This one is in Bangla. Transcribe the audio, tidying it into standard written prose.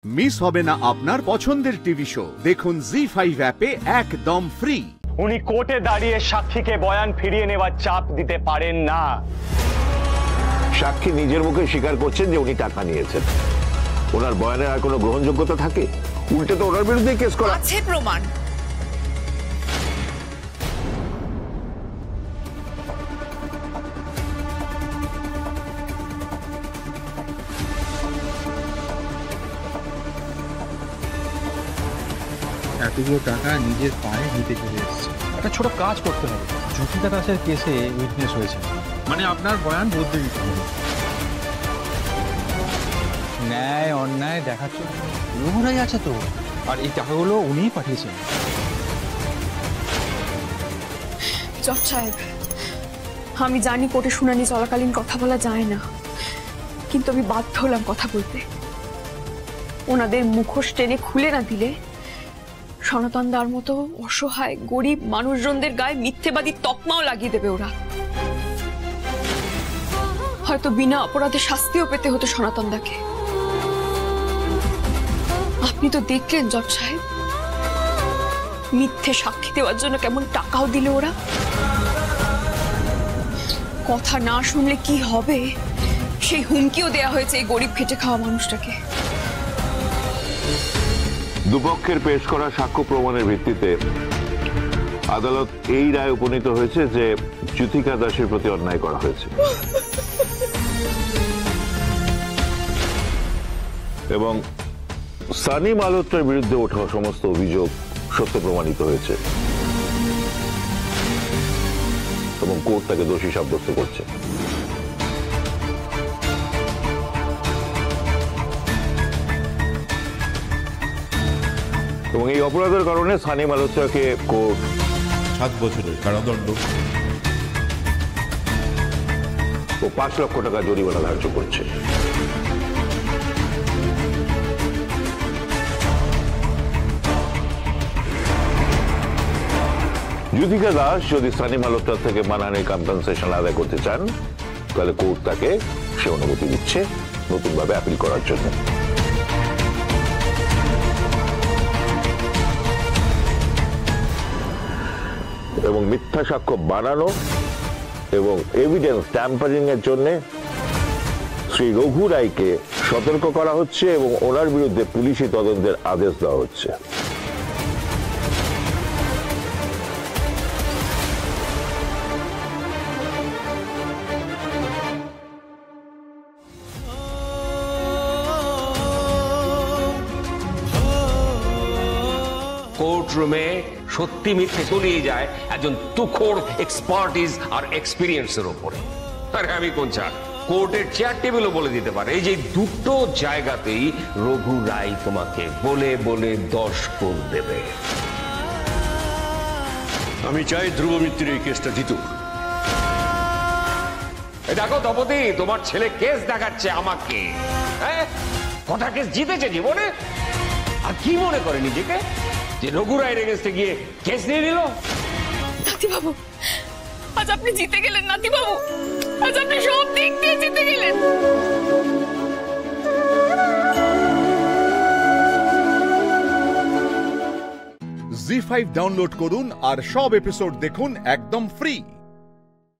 মিস হবে না আপনার পছন্দের টিভি শো। দেখুন জি5 অ্যাপে একদম ফ্রি। উনি কোর্টে দাঁড়িয়ে সাক্ষীকে বয়ান ফিরিয়ে নেওয়ার চাপ দিতে পারেন না। সাক্ষী নিজের মুখে স্বীকার করছেন যে উনি টাকা নিয়েছেন। ওনার বয়ানের আর কোনো গ্রহণযোগ্যতা থাকে? উল্টে তো ওনার বিরুদ্ধে কেস করা আছে প্রমাণ। এতগুলো টাকা নিজের পায়ে নিতে চলে এসেছে। একটা ছোট কাজ করতে হবে। জ্যোতিকা দাসের কেসে উইটনেস হয়েছে, মানে আপনার বয়ান বদলে দিতে হবে। ন্যায় অন্যায় দেখার জন্য রঘুরাই আছে তো, আর এই টাকাগুলো উনিই পাঠিয়েছেন। জজ সাহেব, আমি জানি কোর্টে শুনানি চলাকালীন কথা বলা যায় না, কিন্তু আমি বাধ্য হলাম কথা বলতে। ওনাদের মুখোশ টেনে খুলে না দিলে সনাতন দার মতো অসহায় গরিব মানুষজনদের গায়ে মিথ্যেবাদী তকমাও লাগিয়ে দেবে ওরা। হয়তো বিনা অপরাধে শাস্তিও পেতে হতো সনাতন দাকে। আপনি তো দেখলেন জজ সাহেব, মিথ্যে সাক্ষী দেওয়ার জন্য কেমন টাকাও দিল ওরা। কথা না শুনলে কি হবে সেই হুমকিও দেয়া হয়েছে এই গরিব খেটে খাওয়া মানুষটাকে। দুপক্ষের পেশ করা সাক্ষ্য প্রমাণের ভিত্তিতে আদালত এই রায় উপনীত হয়েছে যে জ্যোতিকা দাসের প্রতি অন্যায় করা হয়েছে এবং সানি মালহোত্রার বিরুদ্ধে ওঠা সমস্ত অভিযোগ সত্য প্রমাণিত হয়েছে এবং কোর্ট তাকে দোষী সাব্যস্ত করছে। এবং এই অপরাধের কারণে সানি মালহোত্রাকে কোর্ট 7 বছরের কারাদণ্ড ও 5 লক্ষ টাকা জরিমানা ধার্য করছে। জ্যোতিকা দাস যদি সানি মালহোত্রার থেকে মানহানির কম্পেনসেশন আদায় করতে চান, তাহলে কোর্ট তাকে সে অনুমতি দিচ্ছে নতুনভাবে আপিল করার জন্য। এবং মিথ্যা সাক্ষ্য বানানো এবং এভিডেন্স ট্যাম্পারিং এর জন্য শ্রী রঘু রায়কে সতর্ক করা হচ্ছে এবং ওনার বিরুদ্ধে পুলিশি তদন্তের আদেশ দেওয়া হচ্ছে। কোর্টরুমে সত্যি মিথ্যে তলিয়ে যায় একজন তুখোর এক্সপার্টিস আর এক্সপিরিয়েন্সের উপরে। আরে আমি কোন চা কোর্টের চেয়ার টেবিলও বলে দিতে পারে এই যে দুটো জায়গাতেই রঘু রায় তোমাকে বলে বলে 10 গুণ দেবে। আমি চাই ধ্রুব মিত্রের এই কেসটা জিতুক। দেখো দপতি, তোমার ছেলে কেস দেখাচ্ছে আমাকে। হ্যাঁ, কটা কেস জিতেছে জীবনে, আর কি মনে করে নিজেকে যে রঘু রায়ের এগেন্স্টে গিয়ে কেস নিয়ে নিল। নাতিবাবু, আজ আপনি জিতে গেলেন। নাতিবাবু, আজ আপনি সব দিক দিয়ে জিতে গেলেন। জি5 ডাউনলোড করুন আর সব এপিসোড দেখুন একদম ফ্রি।